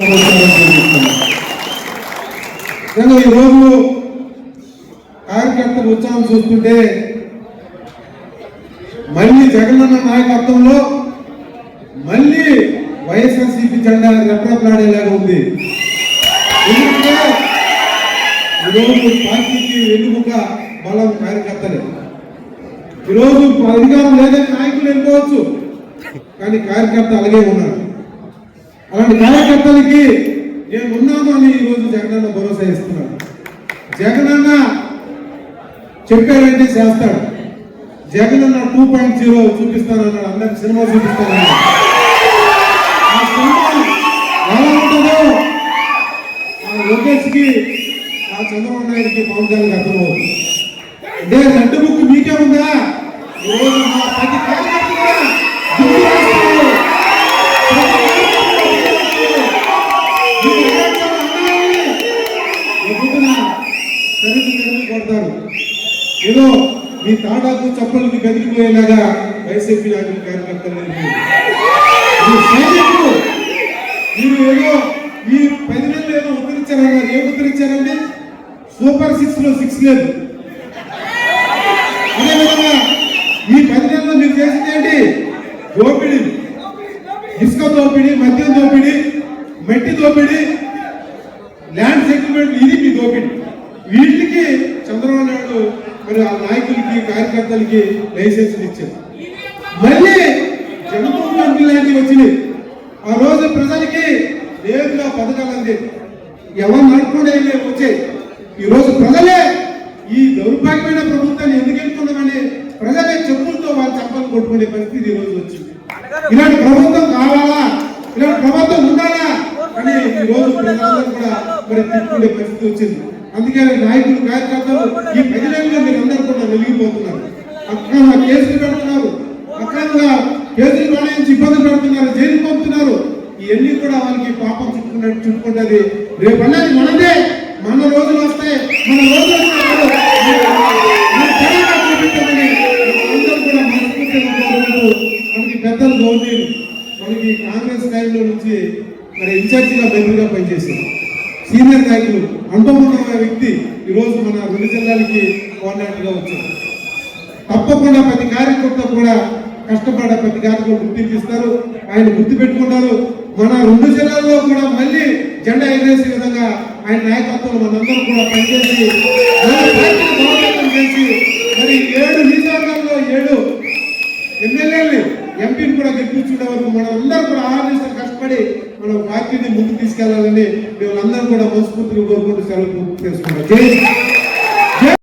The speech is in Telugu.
ఈరోజు కార్యకర్తల ఉత్సాహం చూస్తుంటే మళ్ళీ జగనన్న నాయకత్వంలో మళ్ళీ వైఎస్ఆర్సీపీ జెండా రెపరెపలాడేలాగా ఉంది. ఎందుకంటే ఈరోజు పార్టీకి వెన్నుముక బలం కార్యకర్తలే. ఈరోజు అధికారం లేదని నాయకులు వెళ్ళిపోవచ్చు, కానీ కార్యకర్త అలాగే ఉన్నారు. అలాంటి కార్యకర్తలకి నేను ఉన్నాను అని ఈరోజు జగనన్న భరోసా ఇస్తున్నాడు. జగనన్న చెప్పాడంటే చేస్తాడు. జగనన్న 2.0 చూపిస్తానన్నాడు. అందరికి సినిమా చూపిస్తానన్నాడు. ఆ సినిమా ఎలా ఉంటుందో ఆ లోకేష్కి, ఆ చంద్రబాబు నాయుడికి, పవన్ కళ్యాణ్కి అర్థమవుతుంది. అంటే రెడ్ బుక్ మీకే ఉందా? ఈరోజు మా ప్రతి కార్యకర్త కూడా కొడతారు. ఏదో మీ తాటాకు చప్పలకి గదిలిపోయేలాగా వైసీపీ నాయకులు కార్యకర్తలు మీరు ఏదో ఈ 10 నెలలు ఏదో ఉద్ధరించారన్నారు. ఏం ఉద్ధరించారండి? సూపర్ 6 లో 6 లేదు. అదేవిధంగా ఈ 10 నెలల్లో మీరు చేసింది ఏంటి? దోపిడీ, ఇసుక దోపిడీ, మద్యం దోపిడీ, మట్టి దోపిడీ, ల్యాండ్ సెటిల్మెంట్, ఇది మీ దోపిడీ. వీటికి చంద్రబాబు నాయుడు మరి ఆ నాయకులకి, కార్యకర్తలకి లైసెన్సులు ఇచ్చారు. మళ్ళీ జన్మభూమి లాంటివి వచ్చినాయి. ఆ రోజు ప్రజలకి నేరుగా పథకాలు అందేది. ఎవరు నడుపుకుంటే వచ్చాయి. ఈరోజు ప్రజలే ఈ దౌర్భాగ్యమైన ప్రభుత్వాన్ని ఎందుకు ఎన్నుకున్నామని ప్రజలే చెప్పులతో వాళ్ళు చెప్పాలని కొట్టుకునే పరిస్థితి ఈరోజు వచ్చింది. ఇలాంటి ప్రభుత్వం కావాలా, ఇలాంటి ప్రభుత్వం ఉండాలా అని ఈరోజు ప్రజలందరూ కూడా మరి తిట్టుకునే పరిస్థితి వచ్చింది. అందుకే నాయకులు, కార్యకర్తలు ఈ 10 నెలల్లో మీరందరూ కూడా వెలిగిపోతున్నారు. అక్రమంగా కేసులు పెడుతున్నారు, అక్రమంగా కేసులు బనాయించి ఇబ్బంది పెడుతున్నారు, జైలు పంపుతున్నారు. ఇవన్నీ కూడా వాళ్ళకి పాపం చుట్టుకుంటుంది. రేపు అన్నది మనదే. మన రోజులు వస్తాయి, మన రోజులు చూపించమని అందరూ కూడా మనస్ఫూర్తిగా మనకి పెద్దలు గౌరవనీయులు, మనకి కాంగ్రెస్ టైంలో నుంచి మరి ఇన్ఛార్జిగా మెంబర్గా పనిచేశారు. సీనియర్ నాయకులు, అనుభవం ఉన్న వ్యక్తి ఈరోజు మన 2 జిల్లాలకి కోఆర్డినేటర్గా వచ్చారు. తప్పకుండా ప్రతి కార్యకర్త కూడా కష్టపడ ప్రతి కార్యక్రమం గుర్తింపిస్తారు. ఆయన గుర్తు పెట్టుకుంటారు. మన 2 జిల్లాల్లో కూడా మళ్ళీ జెండా ఎగరేసే విధంగా ఆయన నాయకత్వం మనందరం కూడా పనిచేసి చేసి మరి 7 నియోజకవర్గాల్లో 7 ఎమ్మెల్యేలు, ఎంపీని కూడా గెలిపించుకునే వరకు మనం అందరూ కూడా ఆలోచిస్తారు. కష్టపడి మనం పార్టీని ముందుకు తీసుకెళ్లాలని మేము అందరం కూడా మనస్ఫూర్తిగా కోరుకుంటూ సెలవు చేసుకుంటాం.